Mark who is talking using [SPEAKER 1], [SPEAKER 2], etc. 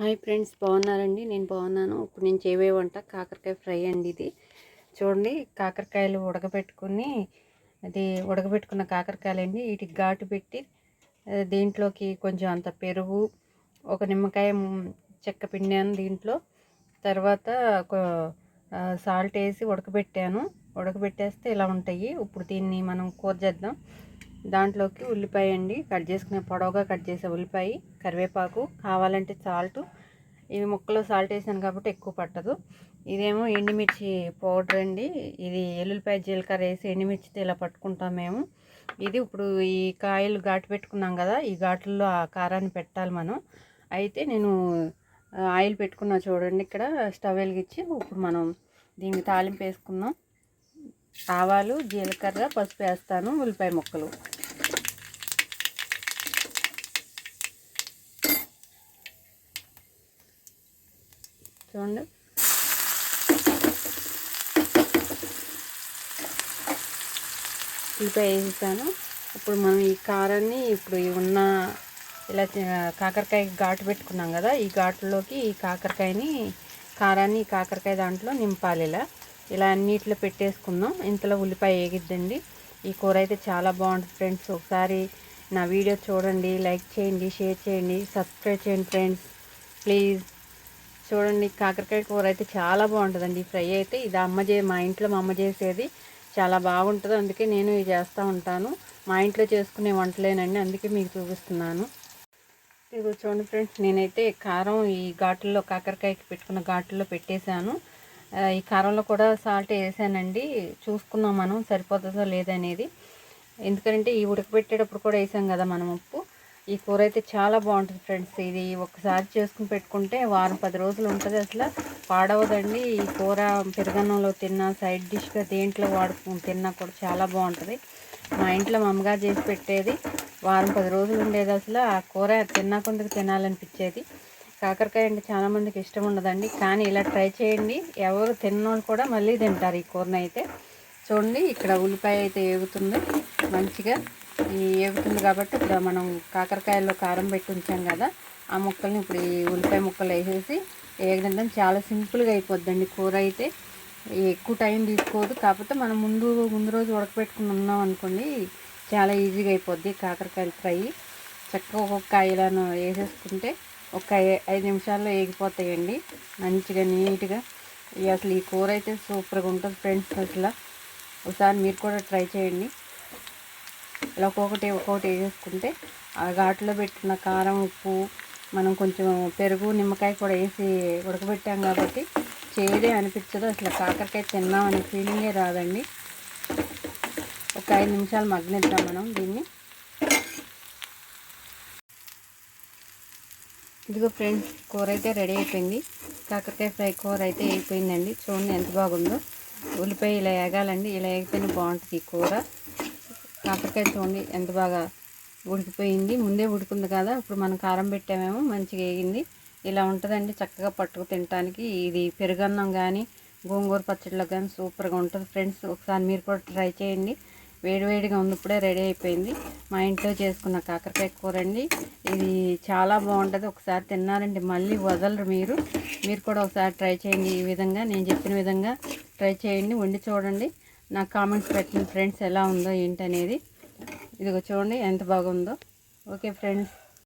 [SPEAKER 1] Hi friends, బాగున్నారండి? నేను బాగున్నాను. ఇప్పుడు నేను చేయబోయే వంట కాకరకాయ ఫ్రై అండి. ఇది చూడండి, కాకరకాయలు ఉడకబెట్టుకున్న కాకరకాయలండి. వీటికి ఘాటు పెట్టి దీంట్లోకి కొంచెం అంత పెరుగు, ఒక నిమ్మకాయ చెక్క పిండాను దీంట్లో. తర్వాత సాల్ట్ వేసి ఉడకబెట్టేస్తే ఇలా ఉంటాయి. ఇప్పుడు దీన్ని మనం కూర చేద్దాం. దాంట్లోకి ఉల్లిపాయ అండి, కట్ చేసుకునే పొడవుగా కట్ చేసే ఉల్లిపాయ, కరివేపాకు, కావాలంటే సాల్ట్. ఇవి ముక్కలో సాల్ట్ వేసాను కాబట్టి ఎక్కువ పట్టదు. ఇదేమో ఎండుమిర్చి పౌడర్ అండి. ఇది ఎల్లుల్లిపాయ జీలకర్ర వేసి ఎండుమిర్చితో ఇలా పట్టుకుంటాం మేము. ఇది ఇప్పుడు ఈ కాయలు ఘాటు పెట్టుకున్నాం కదా, ఈ ఘాటుల్లో ఆ కారాన్ని పెట్టాలి మనం. అయితే నేను ఆయిల్ పెట్టుకున్నా చూడండి. ఇక్కడ స్టవ్ వెలిగించి ఇప్పుడు మనం దీన్ని తాలింపు వేసుకుందాం. ఆవాలు, జీలకర్ర, పసుపు వేస్తాను, ఉల్లిపాయ ముక్కలు. చూడండి, ఉల్లిపాయ వేసాను. ఇప్పుడు మనం ఈ కారాన్ని ఇప్పుడు ఉన్న ఇలా కాకరకాయ ఘాటు పెట్టుకున్నాం కదా, ఈ ఘాటులోకి ఈ కారాన్ని కాకరకాయ దాంట్లో నింపాలి. ఇలా అన్నిట్లో పెట్టేసుకుందాం. ఇంతలో ఉల్లిపాయ వేగిద్దండి. ఈ కూర అయితే చాలా బాగుంటుంది ఫ్రెండ్స్. ఒకసారి నా వీడియో చూడండి, లైక్ చేయండి, షేర్ చేయండి, సబ్స్క్రైబ్ చేయండి ఫ్రెండ్స్ ప్లీజ్. చూడండి, కాకరకాయ కూర అయితే చాలా బాగుంటుందండి. ఫ్రై అయితే ఇది మా ఇంట్లో మా అమ్మ చేసేది చాలా బాగుంటుంది. అందుకే నేను ఇది చేస్తూ ఉంటాను. మా ఇంట్లో చేసుకునే వంటలేనండి, అందుకే మీకు చూపిస్తున్నాను. ఇది చూడండి ఫ్రెండ్స్, నేనైతే కారం ఈ ఘాటుల్లో కాకరకాయకి పెట్టుకున్న ఘాటుల్లో పెట్టేశాను. ఈ కారంలో కూడా సాల్ట్ వేసానండి. చూసుకున్నాం మనం సరిపోతుందో లేదనేది. ఎందుకంటే ఈ ఉడకబెట్టేటప్పుడు కూడా వేసాం కదా మనం ఉప్పు. ఈ కూర అయితే చాలా బాగుంటుంది ఫ్రెండ్స్. ఇది ఒకసారి చేసుకుని పెట్టుకుంటే వారం 10 రోజులు ఉంటుంది, అసలు పాడవదండి. ఈ కూర పెరుగన్నంలో తిన్నా, సైడ్ డిష్గా దేంట్లో వాడుకుని తిన్నా కూడా చాలా బాగుంటుంది. మా ఇంట్లో మా అమ్మగారు చేసి పెట్టేది, వారం 10 రోజులు ఉండేది. అసలు ఆ కూర తిన్నా కొందుకు తినాలనిపించేది. కాకరకాయ అంటే చాలామందికి ఇష్టం ఉండదండి, కానీ ఇలా ట్రై చేయండి. ఎవరు తిన్నోళ్ళు కూడా మళ్ళీ తింటారు ఈ కూరని అయితే. చూడండి, ఇక్కడ ఉల్లిపాయ అయితే ఏగుతుంది మంచిగా. ఈ ఏగుతుంది కాబట్టి ఇప్పుడు మనం కాకరకాయల్లో కారం పెట్టి ఉంచాం కదా, ఆ ముక్కల్ని ఇప్పుడు ఈ ఉల్లిపాయ ముక్కలు వేసేసి ఏగడం చాలా సింపుల్గా అయిపోద్దండి. కూర అయితే ఎక్కువ టైం తీసుకోదు. కాకపోతే మనం ముందు రోజు ఉడకబెట్టుకుని ఉన్నాం అనుకోండి, చాలా ఈజీగా అయిపోద్ది కాకరకాయలు ఫ్రై. చక్కగా ఒక్కొక్క కాయలను వేసేసుకుంటే ఒక 5 నిమిషాల్లో వేగిపోతాయండి మంచిగా నీట్గా. అసలు ఈ కూర అయితే సూపర్గా ఉంటుంది ఫ్రెండ్స్. అసలు ఒకసారి మీరు కూడా ట్రై చేయండి. ఇలా ఒక్కొక్కటి వేసేసుకుంటే ఆ ఘాట్లో పెట్టిన కారం, ఉప్పు, మనం కొంచెం పెరుగు, నిమ్మకాయ కూడా వేసి ఉడకబెట్టాం కాబట్టి చేదే అనిపించదు. అసలు కాకరకాయ తిన్నాం అనే ఫీలింగే రాదండి. ఒక 5 నిమిషాలు మగ్గనిద్దాం మనం దీన్ని. ఇదిగో ఫ్రెండ్స్, కూర అయితే రెడీ అయిపోయింది. కాకరకాయ ఫ్రై కూర అయితే అయిపోయిందండి. చూడండి ఎంత బాగుందో. ఉల్లిపాయ ఇలా వేగాలండి, ఇలా వేగితేనే బాగుంటుంది ఈ కూర. కాకరకాయ చూడండి ఎంత బాగా ఉడికిపోయింది. ముందే ఉడికింది కదా, ఇప్పుడు మనం కారం పెట్టామేమో మంచిగా వేగింది. ఇలా ఉంటుందండి చక్కగా పట్టుకు తినడానికి. ఇది పెరుగన్నం కానీ గోంగూర పచ్చడిలో కానీ సూపర్గా ఉంటుంది ఫ్రెండ్స్. ఒకసారి మీరు కూడా ట్రై చేయండి. వేడివేడిగా ఉంది, ఇప్పుడే రెడీ అయిపోయింది. మా ఇంట్లో చేసుకున్న కాకరకాయ కూర అండి. ఇది చాలా బాగుంటుంది. ఒకసారి తిన్నారంటే మళ్ళీ వదలరు మీరు కూడా ఒకసారి ట్రై చేయండి. ఈ విధంగా నేను చెప్పిన విధంగా ట్రై చేయండి, వండి చూడండి. నాకు కామెంట్స్ పెట్టండి ఫ్రెండ్స్, ఎలా ఉందో ఏంటనేది. ఇదిగో చూడండి ఎంత బాగుందో. Okay friends.